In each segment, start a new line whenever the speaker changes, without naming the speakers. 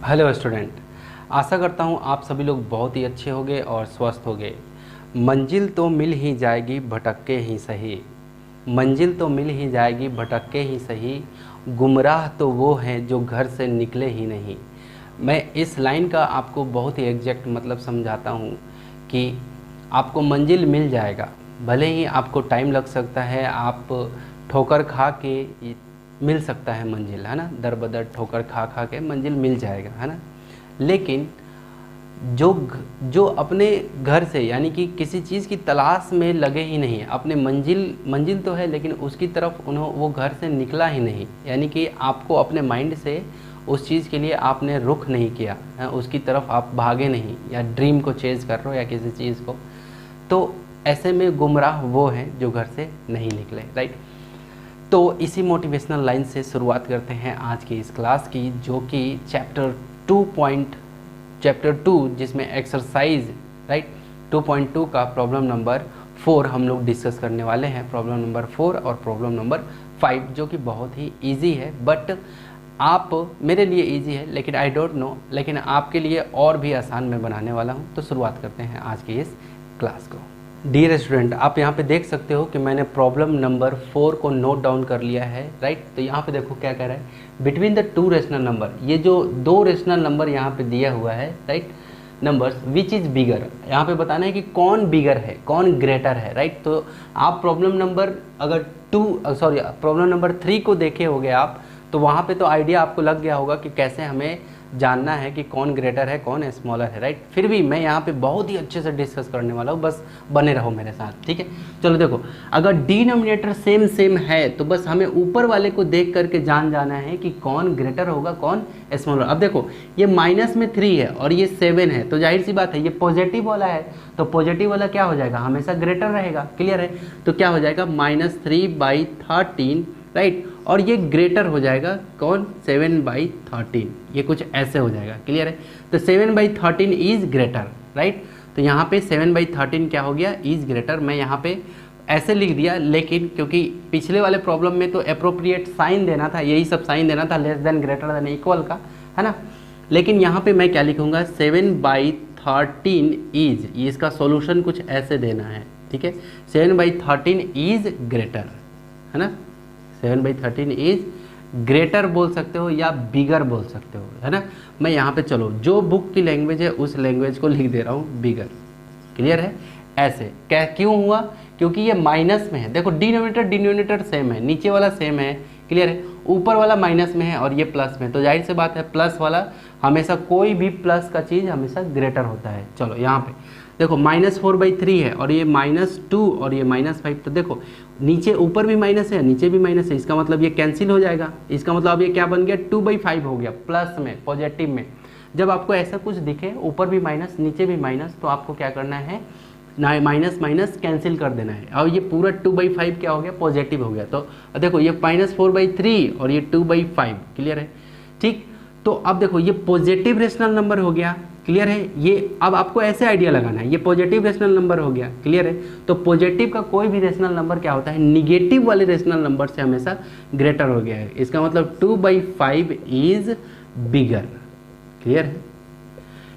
Hello student, आशा करता हूँ आप सभी लोग बहुत ही अच्छे होंगे और स्वस्थ होंगे। मंजिल तो मिल ही जाएगी भटक के ही सही, मंजिल तो मिल ही जाएगी भटक के ही सही, गुमराह तो वो हैं जो घर से निकले ही नहीं। मैं इस लाइन का आपको बहुत ही एग्जैक्ट मतलब समझाता हूँ कि आपको मंजिल मिल जाएगा, भले ही आपको टाइम लग सकता है, आप ठोकर खा के मिल सकता है मंजिल, है ना, दर बदर ठोकर खा खा के मंजिल मिल जाएगा, है ना। लेकिन जो अपने घर से यानी कि किसी चीज़ की तलाश में लगे ही नहीं, अपने मंजिल तो है लेकिन उसकी तरफ वो घर से निकला ही नहीं, यानी कि आपको अपने माइंड से उस चीज़ के लिए आपने रुख नहीं किया है, उसकी तरफ आप भागे नहीं या ड्रीम को चेज़ कर रहे हो या किसी चीज़ को, तो ऐसे में गुमराह वो हैं जो घर से नहीं निकले, राइट। तो इसी मोटिवेशनल लाइन से शुरुआत करते हैं आज की इस क्लास की, जो कि चैप्टर 2 जिसमें एक्सरसाइज, राइट, 2.2 का प्रॉब्लम नंबर 4 हम लोग डिस्कस करने वाले हैं। प्रॉब्लम नंबर 4 और प्रॉब्लम नंबर 5 जो कि बहुत ही इजी है, बट आप मेरे लिए इजी है लेकिन आई डोंट नो, लेकिन आपके लिए और भी आसान मैं बनाने वाला हूं। तो शुरुआत करते हैं आज की इस क्लास को। डियर स्टूडेंट, आप यहाँ पे देख सकते हो कि मैंने प्रॉब्लम नंबर 4 को नोट डाउन कर लिया है, राइट। तो यहाँ पे देखो क्या कह रहा है, between the two rational number, ये जो दो रेशनल नंबर यहाँ पे दिया हुआ है, right, numbers which is bigger, यहाँ पे बताना है कि कौन बिगर है, कौन ग्रेटर है, राइट। तो आप प्रॉब्लम नंबर अगर प्रॉब्लम नंबर 3 को देखे होगे आप, तो वहाँ पे तो आइडिया आपको लग गया होगा कि कैसे हमें जानना है कि कौन ग्रेटर है कौन स्मॉलर है, राइट। फिर भी मैं यहाँ पे बहुत ही अच्छे से डिस्कस करने वाला हूँ, बस बने रहो मेरे साथ, ठीक है। चलो देखो, अगर डिनोमिनेटर सेम है तो बस हमें ऊपर वाले को देख करके जान जाना है कि कौन ग्रेटर होगा कौन स्मॉलर। अब देखो, ये माइनस में 3 है और ये 7 है, तो जाहिर सी बात है ये पॉजिटिव वाला है, तो पॉजिटिव वाला क्या हो जाएगा, हमेशा ग्रेटर रहेगा, क्लियर है। तो क्या हो जाएगा, -3/13, राइट, और ये ग्रेटर हो जाएगा कौन, 7/13, ये कुछ ऐसे हो जाएगा, क्लियर है। तो 7/13 इज ग्रेटर, राइट। तो यहाँ पे 7/13 क्या हो गया, इज ग्रेटर। मैं यहाँ पे ऐसे लिख दिया, लेकिन क्योंकि पिछले वाले प्रॉब्लम में तो अप्रोप्रिएट साइन देना था, यही सब साइन देना था, less than greater than equal का, है ना। लेकिन यहाँ पे मैं क्या लिखूंगा, 7/13 इज, ये इसका सॉल्यूशन कुछ ऐसे देना है, ठीक है। 7/13 इज ग्रेटर, है ना, 7/13 इज ग्रेटर बोल सकते हो या बिगर बोल सकते हो, है ना। मैं यहाँ पे चलो जो बुक की लैंग्वेज है उस लैंग्वेज को लिख दे रहा हूँ बिगर, क्लियर है। ऐसे क्या क्यों हुआ, क्योंकि ये माइनस में है, देखो डिनोमिनेटर सेम है, नीचे वाला सेम है, क्लियर है, ऊपर वाला माइनस में है और ये प्लस में, तो जाहिर सी बात है प्लस वाला हमेशा, कोई भी प्लस का चीज़ हमेशा ग्रेटर होता है। चलो यहाँ पे देखो, -4/3 है और ये -2 और ये -5, तो देखो नीचे ऊपर भी माइनस है नीचे भी माइनस है, इसका मतलब ये कैंसिल हो जाएगा, इसका मतलब अब ये क्या बन गया, 2/5 हो गया, प्लस में पॉजिटिव में। जब आपको ऐसा कुछ दिखे, ऊपर भी माइनस नीचे भी माइनस, तो आपको क्या करना है, माइनस माइनस कैंसिल कर देना है, और ये पूरा 2/5 क्या हो गया, पॉजिटिव हो गया। तो देखो ये -4/3 और ये 2/5, क्लियर है, ठीक। तो अब देखो ये पॉजिटिव रेशनल नंबर हो गया, क्लियर है। ये अब आपको ऐसे आइडिया लगाना है, ये पॉजिटिव रेशनल नंबर हो गया, क्लियर है। तो पॉजिटिव का कोई भी रेशनल नंबर क्या होता है, निगेटिव वाले रेशनल नंबर से हमेशा ग्रेटर हो गया है, इसका मतलब 2/5 इज बिगर, क्लियर है।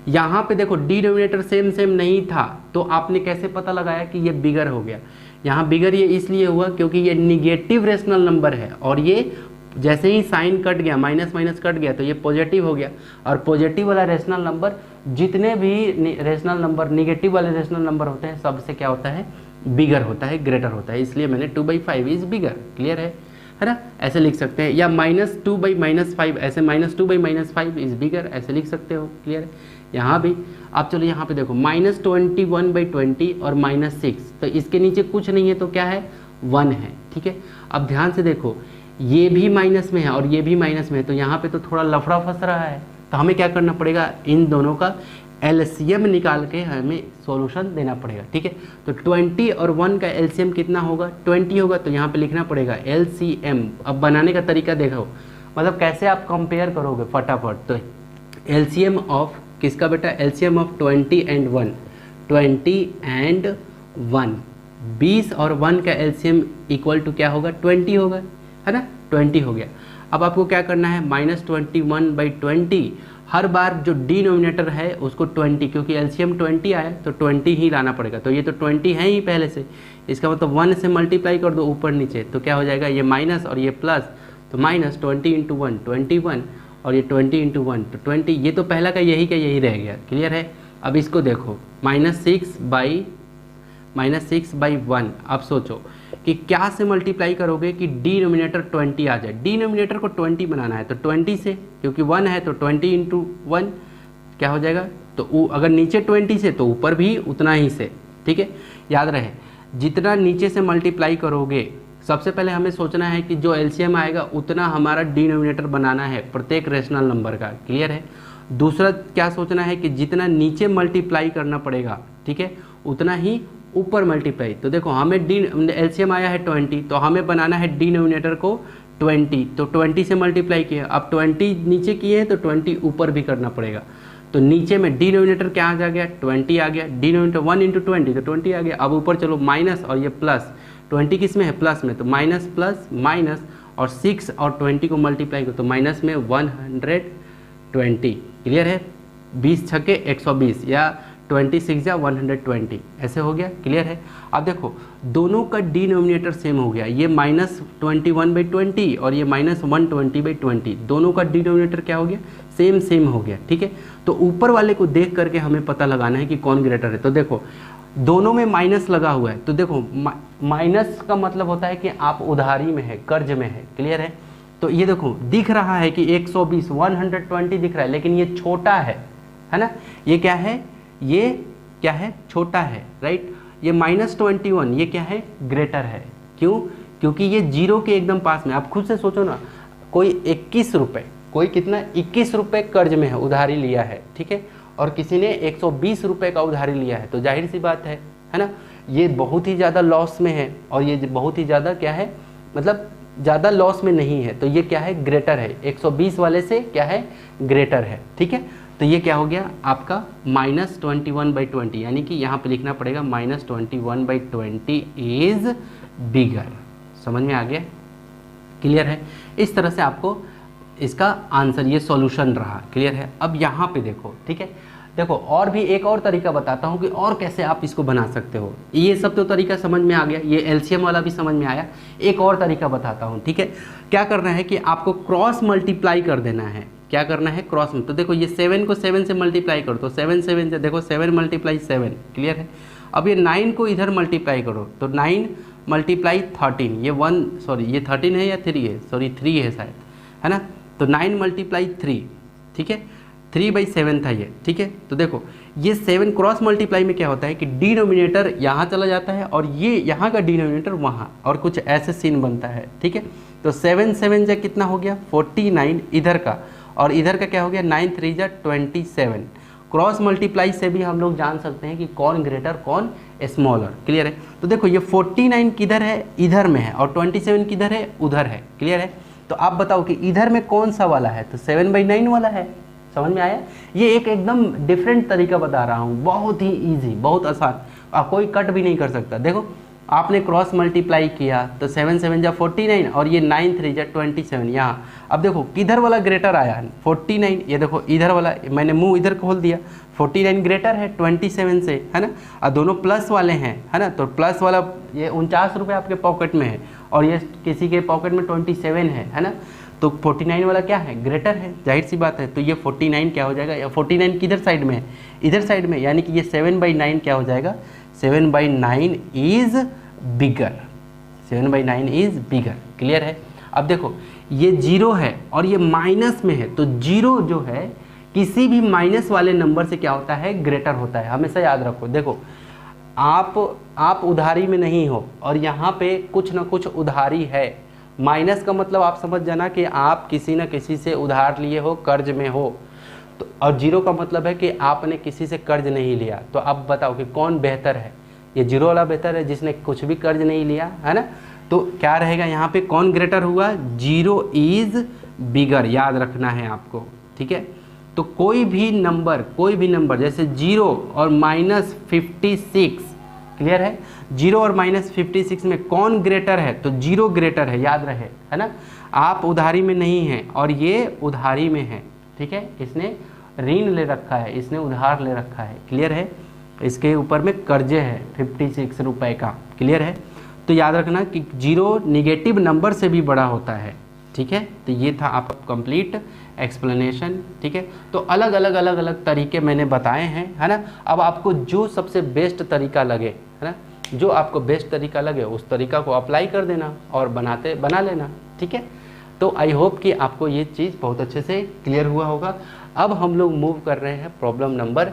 यहाँ पे देखो डिनोमिनेटर सेम नहीं था, तो आपने कैसे पता लगाया कि ये बिगर हो गया। यहाँ बिगर ये इसलिए हुआ क्योंकि ये निगेटिव रेशनल नंबर है, और ये जैसे ही साइन कट गया, माइनस माइनस कट गया, तो ये पॉजिटिव हो गया। और पॉजिटिव वाला रेशनल नंबर, जितने भी रेशनल नंबर निगेटिव वाले रेशनल नंबर होते हैं, सबसे क्या होता है, बिगर होता है, ग्रेटर होता है, इसलिए मैंने 2/5 इज बिगर, क्लियर है ना। ऐसे लिख सकते हैं, या -2/-5, ऐसे -2/-5 इज बिगर, ऐसे लिख सकते हो, क्लियर है। यहाँ भी आप चलो यहाँ पे देखो, -21/20 और -6, तो इसके नीचे कुछ नहीं है, तो क्या है, 1 है, ठीक है। अब ध्यान से देखो, ये भी माइनस में है और ये भी माइनस में है, तो यहाँ पे तो थोड़ा लफड़ा फंस रहा है, तो हमें क्या करना पड़ेगा, इन दोनों का एलसीएम निकाल के हमें सॉल्यूशन देना पड़ेगा, ठीक है। तो 20 और 1 का एलसीएम कितना होगा, 20 होगा, तो यहाँ पे लिखना पड़ेगा एलसीएम। अब बनाने का तरीका देखो, मतलब कैसे आप कंपेयर करोगे फटाफट। तो एलसीएम ऑफ किसका बेटा, एलसीएम ऑफ 20 एंड 1, 20 एंड 1, 20 और 1 का एलसीएम इक्वल टू क्या होगा, 20 होगा, है ना, 20 हो गया। अब आपको क्या करना है, -21/20 हर बार जो डिनोमिनेटर है उसको 20, क्योंकि एलसीएम 20 आया तो 20 ही लाना पड़ेगा। तो ये तो 20 है ही पहले से, इसका मतलब 1 से मल्टीप्लाई कर दो ऊपर नीचे, तो क्या हो जाएगा, ये माइनस और ये प्लस, तो माइनस 20 इंटू 1 21, और ये 20 इंटू 1 तो 20, ये तो पहला का यही रह गया। क्लियर है। अब इसको देखो -6/1। अब सोचो कि क्या से मल्टीप्लाई करोगे कि डिनोमिनेटर 20 आ जाए। डिनोमिनेटर को 20 बनाना है तो 20 से, क्योंकि 1 है तो 20 इंटू 1 क्या हो जाएगा, तो अगर नीचे 20 से तो ऊपर भी उतना ही से। ठीक है, याद रहे जितना नीचे से मल्टीप्लाई करोगे, सबसे पहले हमें सोचना है कि जो एलसीएम आएगा उतना हमारा डिनोमिनेटर बनाना है प्रत्येक रेशनल नंबर का। क्लियर है। दूसरा क्या सोचना है कि जितना नीचे मल्टीप्लाई करना पड़ेगा, ठीक है, उतना ही ऊपर मल्टीप्लाई। तो देखो हमें एलसीएम आया है 20, तो हमें बनाना है डिनोमिनेटर को 20, तो 20 से मल्टीप्लाई किया। अब 20 नीचे किए हैं तो 20 ऊपर भी करना पड़ेगा। तो नीचे में डिनोमिनेटर क्या आ गया, 20 आ गया। डिनोमिनेटर 1 इंटू 20 तो 20 आ गया। अब ऊपर चलो माइनस और ये प्लस, 20 किस में है, प्लस में, तो माइनस प्लस माइनस, और 6 और 20 को मल्टीप्लाई करो तो माइनस में 120। क्लियर है। 20 छक्के 120 या 26 या 120 ऐसे हो गया। क्लियर है। अब देखो दोनों का डिनोमिनेटर सेम हो गया, ये -21/20 और ये -120/20, दोनों का डिनोमिनेटर क्या हो गया, सेम हो गया। ठीक है। तो ऊपर वाले को देख करके हमें पता लगाना है कि कौन ग्रेटर है। तो देखो दोनों में माइनस लगा हुआ है, तो देखो माइनस का मतलब होता है कि आप उधारी में है, कर्ज में है। क्लियर है। तो ये देखो दिख रहा है कि 120 120 दिख रहा है, लेकिन ये छोटा है ना, ये क्या है, ये क्या है, छोटा है, राइट। ये -21 ये क्या है, ग्रेटर है। क्यों, क्योंकि ये जीरो के एकदम पास में। आप खुद से सोचो ना, कोई 21 रुपये, कोई कितना 21 रुपये कर्ज में है, उधारी लिया है, ठीक है, और किसी ने 120 रुपये का उधारी लिया है, तो जाहिर सी बात है ना, ये बहुत ही ज़्यादा लॉस में है और ये बहुत ही ज़्यादा क्या है, मतलब ज़्यादा लॉस में नहीं है, तो ये क्या है, ग्रेटर है। 120 वाले से क्या है, ग्रेटर है। ठीक है। तो ये क्या हो गया आपका -21/20, यानी कि यहाँ पे लिखना पड़ेगा -21/20 इज बिगर। समझ में आ गया। क्लियर है। इस तरह से आपको इसका आंसर, ये सॉल्यूशन रहा। क्लियर है। अब यहाँ पे देखो, ठीक है, देखो और भी एक और तरीका बताता हूँ कि और कैसे आप इसको बना सकते हो। ये सब तो तरीका समझ में आ गया, ये एलसीएम वाला भी समझ में आया। एक और तरीका बताता हूँ। ठीक है। क्या करना है कि आपको क्रॉस मल्टीप्लाई कर देना है। क्या करना है, क्रॉस में। तो देखो ये 7 को 7 से मल्टीप्लाई करो, तो 7 7 से देखो 7 × 7। क्लियर है। अब ये 9 को इधर मल्टीप्लाई करो, तो 9 × 13, ये 13 है या 3 है, सॉरी 3 है शायद, है ना। तो 9 × 3, ठीक है, 3/7 था ये। ठीक है। तो देखो ये 7 क्रॉस मल्टीप्लाई में क्या होता है कि डिनोमिनेटर यहाँ चला जाता है और ये यहाँ का डिनोमिनेटर वहाँ, और कुछ ऐसे सीन बनता है। ठीक है। तो 7 7 जा कितना हो गया, 49 इधर का, और इधर का क्या हो गया, 9 3 जा 27। क्रॉस मल्टीप्लाई से भी हम लोग जान सकते हैं कि कौन ग्रेटर कौन स्मॉलर। क्लियर है। तो देखो ये 49 किधर है, इधर में है, और 27 किधर है, उधर है। क्लियर है। तो आप बताओ कि इधर में कौन सा वाला है, तो 7/9 वाला है। समझ में आया। ये एक एकदम डिफरेंट तरीका बता रहा हूँ, बहुत ही इजी, बहुत आसान, आप कोई कट भी नहीं कर सकता। देखो आपने क्रॉस मल्टीप्लाई किया तो 7 7 जा 49 और ये 9 3 जा 27 यहाँ। अब देखो किधर वाला ग्रेटर आया, 49। ये देखो इधर वाला, मैंने मुंह इधर खोल दिया, 49 ग्रेटर है 27 से, है ना। और दोनों प्लस वाले हैं, है ना। तो प्लस वाला ये 49 रुपये आपके पॉकेट में है और ये किसी के पॉकेट में 27 है ना। तो 49 वाला क्या है, ग्रेटर है, जाहिर सी बात है। तो ये 49 क्या हो जाएगा, या 49 किधर साइड में है, इधर साइड में, यानी कि ये 7/9 क्या हो जाएगा, 7/9 is bigger, 7/9 is bigger. Clear है। अब देखो ये 0 है और ये माइनस में है, तो 0 जो है किसी भी माइनस वाले नंबर से क्या होता है, ग्रेटर होता है। हमेशा याद रखो। देखो आप उधारी में नहीं हो और यहाँ पे कुछ ना कुछ उधारी है। माइनस का मतलब आप समझ जाना कि आप किसी न किसी से उधार लिए हो, कर्ज में हो। तो और 0 का मतलब है कि आपने किसी से कर्ज नहीं लिया। तो अब बताओ कि कौन बेहतर है, ये 0 वाला बेहतर है जिसने कुछ भी कर्ज नहीं लिया, है ना। तो क्या रहेगा यहाँ पे, कौन ग्रेटर हुआ, 0 इज बिगर, याद रखना है आपको। ठीक है। तो कोई भी नंबर जैसे 0 और -56, क्लियर है, 0 और -56 में कौन ग्रेटर है, तो 0 ग्रेटर है, याद रहे, है ना। आप उधारी में नहीं हैं और ये उधारी में है, ठीक है, इसने ऋण ले रखा है, इसने उधार ले रखा है, क्लियर है। इसके ऊपर में कर्जे है 56 रुपए का, क्लियर है। तो याद रखना कि 0 निगेटिव नंबर से भी बड़ा होता है, ठीक है। तो ये था आपका कंप्लीट एक्सप्लेनेशन, ठीक है। तो अलग अलग तरीके मैंने बताए हैं, है ना। अब आपको जो सबसे बेस्ट तरीका लगे, है ना, जो आपको बेस्ट तरीका लगे उस तरीका को अप्लाई कर देना और बना लेना, ठीक है। तो आई होप कि आपको ये चीज़ बहुत अच्छे से क्लियर हुआ होगा। अब हम लोग मूव कर रहे हैं प्रॉब्लम नंबर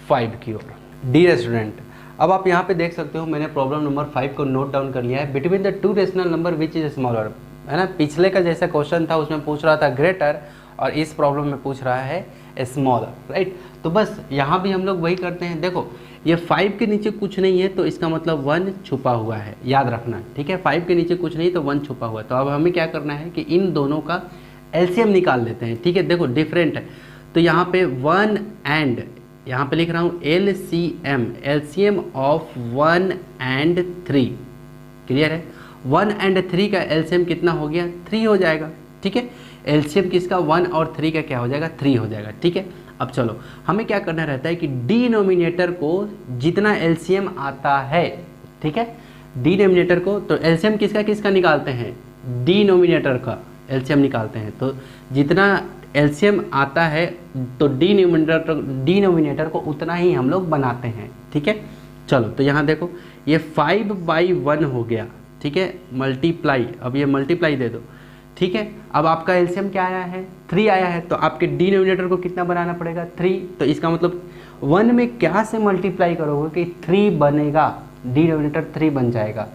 5 की ओर। डियर स्टूडेंट, अब आप यहाँ पे देख सकते हो मैंने प्रॉब्लम नंबर 5 को नोट डाउन कर लिया है। Between the two rational number which is smaller, है ना। पिछले का जैसा क्वेश्चन था उसमें पूछ रहा था ग्रेटर, और इस प्रॉब्लम में पूछ रहा है स्मॉलर, राइट। तो बस यहाँ भी हम लोग वही करते हैं। देखो ये 5 के नीचे कुछ नहीं है तो इसका मतलब 1 छुपा हुआ है, याद रखना, ठीक है। 5 के नीचे कुछ नहीं तो 1 छुपा हुआ है। तो अब हमें क्या करना है कि इन दोनों का एलसीएम निकाल लेते हैं, ठीक है। देखो डिफरेंट है तो यहाँ पे 1 एंड, यहाँ पे लिख रहा हूँ LCM, LCM of 1 and 3, clear है। 1 एंड 3 का एलसीएम कितना हो गया, 3 हो जाएगा, ठीक है। एलसीएम किसका 1 और 3 का क्या हो जाएगा, 3 हो जाएगा, ठीक है। अब चलो हमें क्या करना रहता है कि डिनोमिनेटर को जितना एलसीएम आता है, ठीक है, डिनोमिनेटर को, तो एलसीएम किसका किसका निकालते हैं, डिनोमिनेटर का एलसीएम निकालते हैं। तो जितना एलसीएम आता है तो डिनोमिनेटर को उतना ही हम लोग बनाते हैं, ठीक है। चलो तो यहाँ देखो ये 5/1 हो गया, ठीक है, मल्टीप्लाई, अब ये मल्टीप्लाई दे दो, ठीक है। अब आपका एलसीएम क्या आया है, 3 आया है, तो आपके डिनोमिनेटर को कितना बनाना पड़ेगा, 3। तो इसका मतलब 1 में क्या से मल्टीप्लाई करोगे कि 3 बनेगा, डिनोमिनेटर 3 बन जाएगा।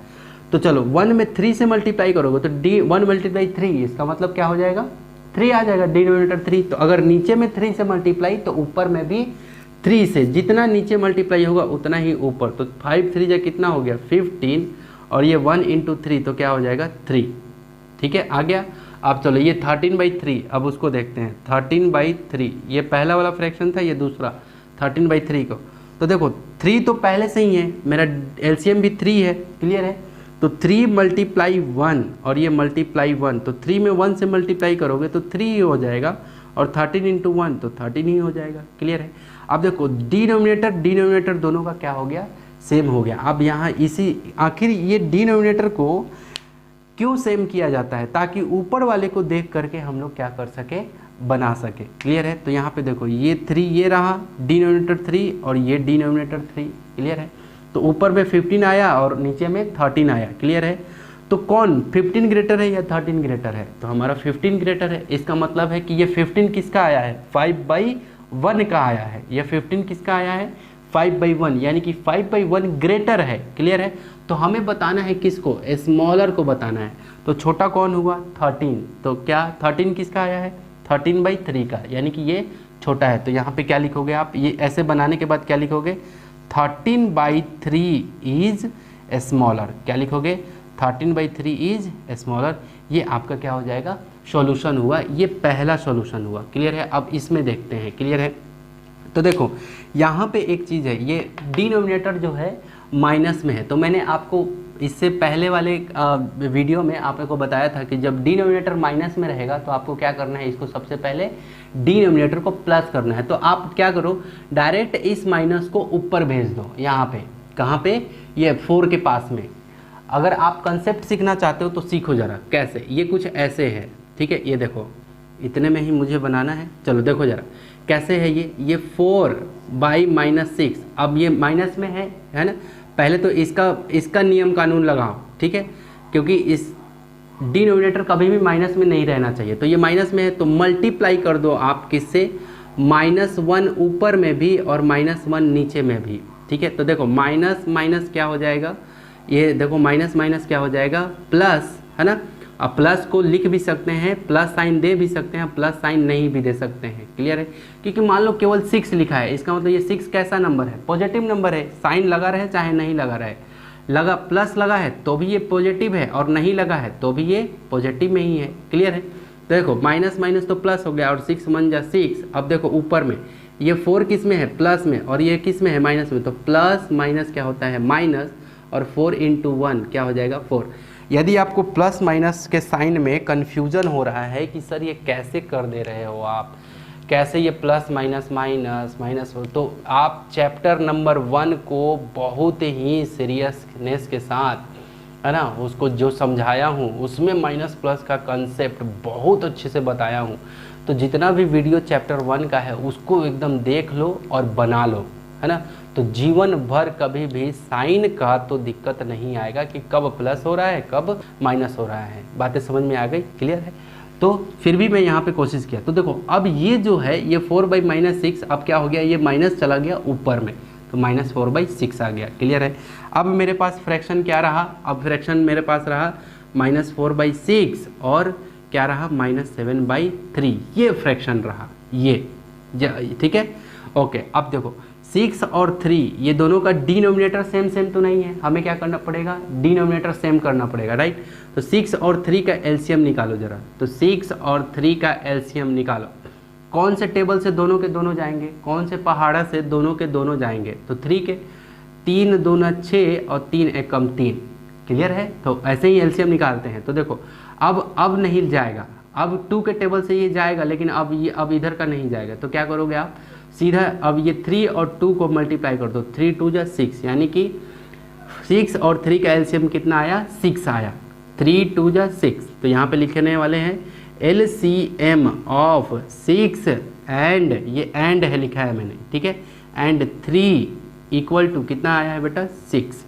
तो चलो 1 में 3 से मल्टीप्लाई करोगे तो 1 × 3, इसका मतलब क्या हो जाएगा, 3 आ जाएगा, डिनोमिनेटर 3। तो अगर नीचे में 3 से मल्टीप्लाई तो ऊपर में भी 3 से, जितना नीचे मल्टीप्लाई होगा उतना ही ऊपर। तो 5 3 कितना हो गया 15, और ये 1 × 3 तो क्या हो जाएगा 3, ठीक है, आ गया। अब चलो ये 13/3, अब उसको देखते हैं 13/3, ये पहला वाला फ्रैक्शन था, ये दूसरा 13/3 को। तो देखो 3 तो पहले से ही है, मेरा एलसीएम भी 3 है, क्लियर है। तो 3 × 1 और ये मल्टीप्लाई 1, तो 3 में 1 से मल्टीप्लाई करोगे तो 3 ही हो जाएगा, और 13 × 1 तो 13 ही हो जाएगा, क्लियर है। अब देखो डिनोमिनेटर दोनों का क्या हो गया, सेम हो गया। अब यहाँ इसी आखिर ये डिनोमिनेटर को क्यों सेम किया जाता है, ताकि ऊपर वाले को देख करके हम लोग क्या कर सके, बना सके, क्लियर है। तो यहाँ पे देखो ये 3 ये रहा डिनोमिनेटर 3 और ये डिनोमिनेटर 3, क्लियर है। तो ऊपर में 15 आया और नीचे में 13 आया, क्लियर है। तो कौन 15 ग्रेटर है या 13 ग्रेटर है, तो हमारा 15 ग्रेटर है। इसका मतलब है कि ये 15 किसका आया है, 5/1 का आया है। ये 15 किसका आया है, 5/1, यानी कि 5/1 ग्रेटर है, क्लियर है। तो हमें बताना है किसको, स्मॉलर को बताना है। तो छोटा कौन हुआ 13, तो क्या 13 किसका आया है, 13/3 का, यानी कि ये छोटा है। तो यहाँ पे क्या लिखोगे आप, ये ऐसे बनाने के बाद क्या लिखोगे, 13/3 इज स्मॉलर, क्या लिखोगे, 13/3 इज स्मॉलर। ये आपका क्या हो जाएगा, सॉल्यूशन हुआ, ये पहला सॉल्यूशन हुआ, क्लियर है। अब इसमें देखते हैं, क्लियर है। तो देखो यहाँ पे एक चीज़ है, ये डिनोमिनेटर जो है माइनस में है। तो मैंने आपको इससे पहले वाले वीडियो में आपको बताया था कि जब डिनोमिनेटर माइनस में रहेगा तो आपको क्या करना है, इसको सबसे पहले डिनोमिनेटर को प्लस करना है। तो आप क्या करो, डायरेक्ट इस माइनस को ऊपर भेज दो, यहाँ पे, कहाँ पे, ये 4 के पास में। अगर आप कंसेप्ट सीखना चाहते हो तो सीखो ज़रा कैसे, ये कुछ ऐसे है, ठीक है। ये देखो इतने में ही मुझे बनाना है, चलो देखो ज़रा कैसे है ये 4/-6। अब ये माइनस में है ना। पहले तो इसका नियम कानून लगाओ, ठीक है, क्योंकि इस डिनोमिनेटर कभी भी माइनस में नहीं रहना चाहिए। तो ये माइनस में है तो मल्टीप्लाई कर दो आप किससे, -1 ऊपर में भी और -1 नीचे में भी, ठीक है। तो देखो माइनस माइनस क्या हो जाएगा, ये देखो माइनस माइनस क्या हो जाएगा, प्लस, है ना। अब प्लस को लिख भी सकते हैं, प्लस साइन दे भी सकते हैं, प्लस साइन नहीं भी दे सकते हैं, क्लियर है। क्योंकि मान लो केवल 6 लिखा है, इसका मतलब ये 6 कैसा नंबर है, पॉजिटिव नंबर है। साइन लगा रहे चाहे नहीं लगा रहे, लगा प्लस लगा है तो भी ये पॉजिटिव है, और नहीं लगा है तो भी ये पॉजिटिव में ही है, क्लियर है। तो देखो माइनस माइनस तो प्लस हो गया, और 6 × 6। अब देखो ऊपर में ये 4 किस में है, प्लस में, और ये किस में है, माइनस में। तो प्लस माइनस क्या होता है, माइनस, और 4 × 1 क्या हो जाएगा, 4। यदि आपको प्लस माइनस के साइन में कन्फ्यूजन हो रहा है कि सर ये कैसे कर दे रहे हो आप, कैसे ये प्लस माइनस माइनस माइनस हो, तो आप चैप्टर नंबर 1 को बहुत ही सीरियसनेस के साथ, है ना, उसको जो समझाया हूँ उसमें माइनस प्लस का कंसेप्ट बहुत अच्छे से बताया हूँ। तो जितना भी वीडियो चैप्टर 1 का है उसको एकदम देख लो और बना लो, है ना। तो जीवन भर कभी भी साइन का तो दिक्कत नहीं आएगा कि कब प्लस हो रहा है कब माइनस हो रहा है। बातें समझ में आ गई, क्लियर है। तो फिर भी मैं यहाँ पे कोशिश किया। तो देखो अब ये जो है ये 4/-6 अब क्या हो गया, ये माइनस चला गया ऊपर में, तो -4/6 आ गया, क्लियर है। अब मेरे पास फ्रैक्शन क्या रहा, अब फ्रैक्शन मेरे पास रहा -4/6 और क्या रहा -7/3, ये फ्रैक्शन रहा ये, ठीक है। ओके, अब देखो 6 और 3 ये दोनों का डिनोमिनेटर सेम तो नहीं है, हमें क्या करना पड़ेगा, डिनोमिनेटर सेम करना पड़ेगा, राइट। तो 6 और 3 का एलसीएम निकालो जरा, तो 6 और 3 का एलसीएम निकालो। कौन से टेबल से दोनों के दोनों जाएंगे, कौन से पहाड़ा से दोनों के दोनों जाएंगे, तो 3 के 3 दूना 6 और 3 एकम 3, क्लियर है। तो ऐसे ही एलसीएम निकालते हैं। तो देखो अब नहीं जाएगा, अब 2 के टेबल से ये जाएगा, लेकिन अब इधर का नहीं जाएगा। तो क्या करोगे आप, सीधा अब ये 3 और 2 को मल्टीप्लाई कर दो, 3 2 जा 6, यानी कि 6 और 3 का एलसीएम कितना आया, 6 आया, 3 2 जा 6। तो यहाँ पे लिखने वाले हैं LCM ऑफ 6 एंड, ये एंड है लिखा है मैंने, ठीक है, एंड 3 इक्वल टू कितना आया है बेटा, 6।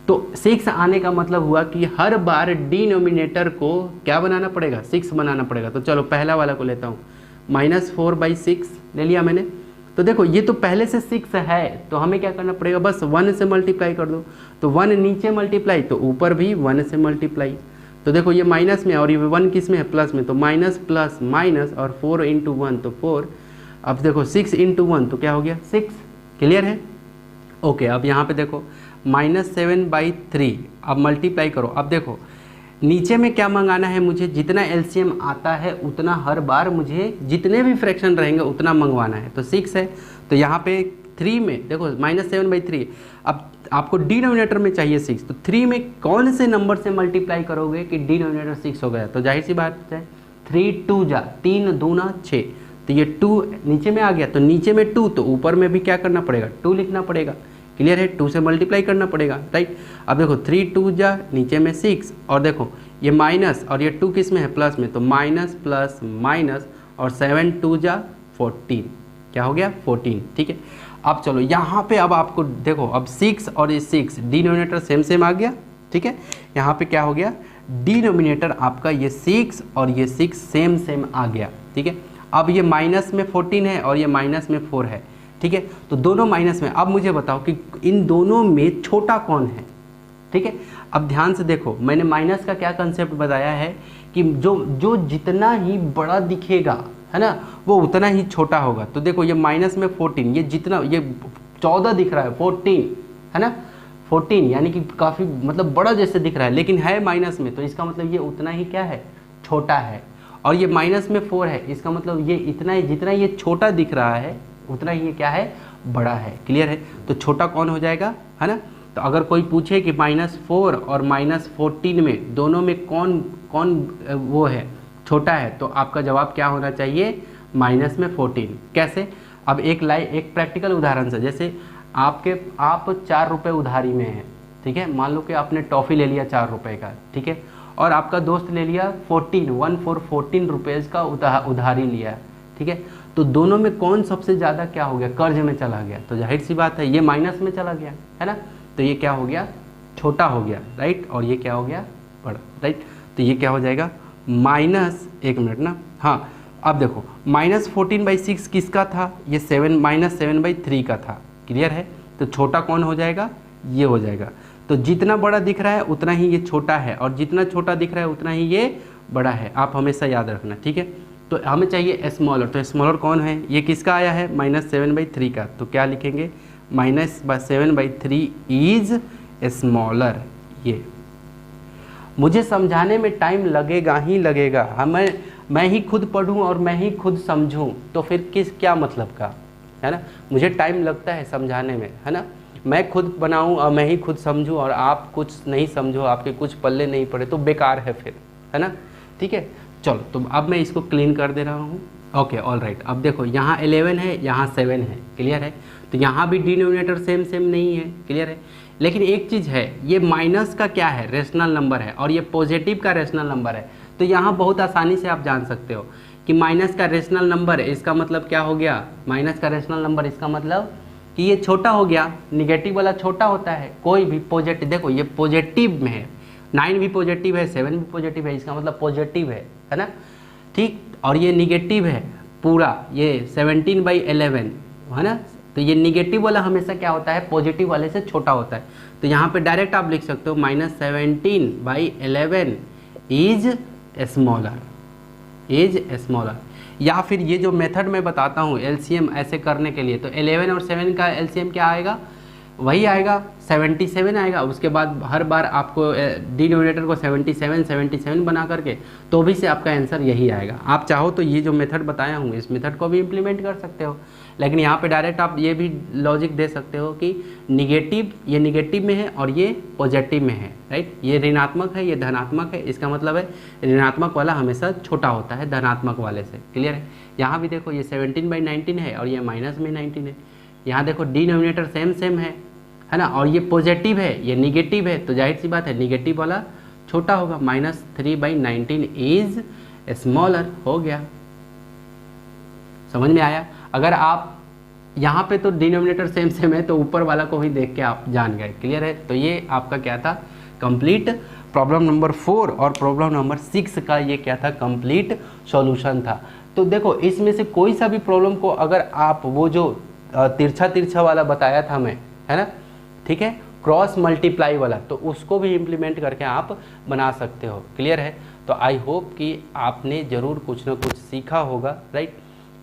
तो 6 आने का मतलब हुआ कि हर बार डिनोमिनेटर को क्या बनाना पड़ेगा, 6 बनाना पड़ेगा। तो चलो पहला वाला को लेता हूँ, -4/6 ले लिया मैंने। तो देखो ये तो पहले से 6 है, तो हमें क्या करना पड़ेगा, बस 1 से मल्टीप्लाई कर दो। तो 1 नीचे मल्टीप्लाई, तो ऊपर भी 1 से मल्टीप्लाई। तो देखो ये माइनस में और ये 1 किस में है, प्लस में, तो माइनस प्लस माइनस और 4 × 1 तो 4। अब देखो 6 × 1 तो क्या हो गया, 6, क्लियर है। ओके, अब यहाँ पे देखो -7/3, अब मल्टीप्लाई करो। अब देखो नीचे में क्या मंगाना है मुझे, जितना एलसीएम आता है उतना हर बार मुझे जितने भी फ्रैक्शन रहेंगे उतना मंगवाना है। तो 6 है, तो यहाँ पे 3 में देखो -7/3, अब आपको डिनोमिनेटर में चाहिए 6, तो 3 में कौन से नंबर से मल्टीप्लाई करोगे कि डिनोमिनेटर 6 हो गया। तो जाहिर सी बात है 3 2 जा 3 दूना 6, तो ये 2 नीचे में आ गया, तो नीचे में 2, तो ऊपर में भी क्या करना पड़ेगा, 2 लिखना पड़ेगा, क्लियर है, 2 से मल्टीप्लाई करना पड़ेगा, राइट। अब देखो 3 2 जा नीचे में 6, और देखो ये माइनस और ये 2 किस में है, प्लस में, तो माइनस प्लस माइनस और 7 2 जा 14, क्या हो गया 14, ठीक है। अब चलो यहाँ पे अब आपको देखो, अब 6 और ये 6 डिनोमिनेटर सेम आ गया, ठीक है। यहाँ पे क्या हो गया, डिनोमिनेटर आपका ये 6 और ये 6 सेम आ गया, ठीक है। अब ये माइनस में 14 है और ये माइनस में 4 है, ठीक है। तो दोनों माइनस में। अब मुझे बताओ कि इन दोनों में छोटा कौन है, ठीक है। अब ध्यान से देखो, मैंने माइनस का क्या कंसेप्ट बताया है कि जो जितना ही बड़ा दिखेगा, है ना, वो उतना ही छोटा होगा। तो देखो ये माइनस में 14, ये जितना ये 14 दिख रहा है, 14 है ना, 14 यानी कि काफ़ी मतलब बड़ा जैसे दिख रहा है, लेकिन है माइनस में, तो इसका मतलब ये उतना ही क्या है, छोटा है। और ये माइनस में 4 है, इसका मतलब ये इतना ही, जितना ये छोटा दिख रहा है उतना ही ये क्या है, बड़ा है, क्लियर है। तो छोटा कौन हो जाएगा, है ना। तो अगर कोई पूछे कि -4 और -14 में दोनों में कौन वो है, छोटा है, तो आपका जवाब क्या होना चाहिए, -14। कैसे, अब एक प्रैक्टिकल उदाहरण से, जैसे आप 4 रुपये उधारी में है, ठीक है। मान लो कि आपने टॉफ़ी ले लिया 4 रुपये का, ठीक है, और आपका दोस्त ले लिया 14 रुपीज़ का उधारी लिया, ठीक है। तो दोनों में कौन सबसे ज़्यादा क्या हो गया, कर्ज में चला गया। तो जाहिर सी बात है ये माइनस में चला गया, है ना। तो ये क्या हो गया, छोटा हो गया, राइट, और ये क्या हो गया, बड़ा, राइट। तो ये क्या हो जाएगा, एक मिनट ना, हाँ। अब देखो -14/6 किसका था, ये -7/3 का था, क्लियर है। तो छोटा कौन हो जाएगा, ये हो जाएगा। तो जितना बड़ा दिख रहा है उतना ही ये छोटा है, और जितना छोटा दिख रहा है उतना ही ये बड़ा है, आप हमेशा याद रखना, ठीक है। तो हमें चाहिए स्मॉलर, तो स्मॉलर कौन है, ये किसका आया है, -7/3 का। तो क्या लिखेंगे, -7/3 इज स्मॉलर। ये मुझे समझाने में टाइम लगेगा ही लगेगा, मैं ही खुद पढ़ूं और मैं ही खुद समझूं, तो फिर क्या मतलब का, है ना। मुझे टाइम लगता है समझाने में, है ना। मैं खुद बनाऊं और मैं ही खुद समझूं और आप कुछ नहीं समझो, आपके कुछ पल्ले नहीं पड़े, तो बेकार है फिर, है ना, ठीक है। चलो, तो अब मैं इसको क्लीन कर दे रहा हूँ। Okay all right. अब देखो यहाँ 11 है, यहाँ 7 है, क्लियर है। तो यहाँ भी डिनोमिनेटर सेम सेम नहीं है, क्लियर है। लेकिन एक चीज़ है, ये माइनस का क्या है, रेशनल नंबर है, और ये पॉजिटिव का रेशनल नंबर है। तो यहाँ बहुत आसानी से आप जान सकते हो कि माइनस का रेशनल नंबर है, इसका मतलब क्या हो गया, माइनस का रेशनल नंबर, इसका मतलब कि ये छोटा हो गया। निगेटिव वाला छोटा होता है, कोई भी पॉजिटिव, देखो ये पॉजिटिव में है, 9 भी पॉजिटिव है, 7 भी पॉजिटिव है, इसका मतलब पॉजिटिव है ना, ठीक। और ये निगेटिव है पूरा, ये 17/11 है ना। तो ये निगेटिव वाला हमेशा क्या होता है, पॉजिटिव वाले से छोटा होता है। तो यहाँ पे डायरेक्ट आप लिख सकते हो -17/11 इज स्मॉलर। या फिर ये जो मेथड मैं बताता हूँ एलसीएम ऐसे करने के लिए, तो 11 और 7 का एलसीएम क्या आएगा, वही आएगा 77 आएगा। उसके बाद हर बार आपको डिनोमिनेटर को 77 बना करके तो भी से आपका आंसर यही आएगा। आप चाहो तो ये जो मेथड बताया हूँ इस मेथड को भी इम्प्लीमेंट कर सकते हो, लेकिन यहाँ पे डायरेक्ट आप ये भी लॉजिक दे सकते हो कि निगेटिव, ये निगेटिव में है और ये पॉजिटिव में है, राइट। ये ऋणात्मक है, ये धनात्मक है, इसका मतलब है ऋणात्मक वाला हमेशा छोटा होता है धनात्मक वाले से, क्लियर है। यहाँ भी देखो ये 17/19 है और ये माइनस में 19 है। यहाँ देखो डिनोमिनेटर सेम है ना, और ये पॉजिटिव है, ये निगेटिव है, तो जाहिर सी बात है निगेटिव वाला छोटा होगा। -3/19 इज स्मॉलर, हो गया, समझ में आया। अगर आप यहाँ पे तो डिनोमिनेटर सेम है तो ऊपर वाला को भी देख के आप जान गए, क्लियर है। तो ये आपका क्या था, कंप्लीट प्रॉब्लम नंबर 4 और प्रॉब्लम नंबर 6 का ये क्या था, कंप्लीट सॉल्यूशन था। तो देखो इसमें से कोई सा भी प्रॉब्लम को अगर आप वो जो तिरछा वाला बताया था मैं, है ना, ठीक है, क्रॉस मल्टीप्लाई वाला, तो उसको भी इम्प्लीमेंट करके आप बना सकते हो, क्लियर है। तो आई होप कि आपने ज़रूर कुछ ना कुछ सीखा होगा, राइट।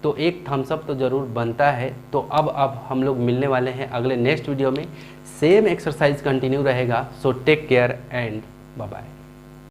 तो एक थम्स अप तो ज़रूर बनता है। तो अब हम लोग मिलने वाले हैं अगले नेक्स्ट वीडियो में, सेम एक्सरसाइज कंटिन्यू रहेगा। So take care and bye bye.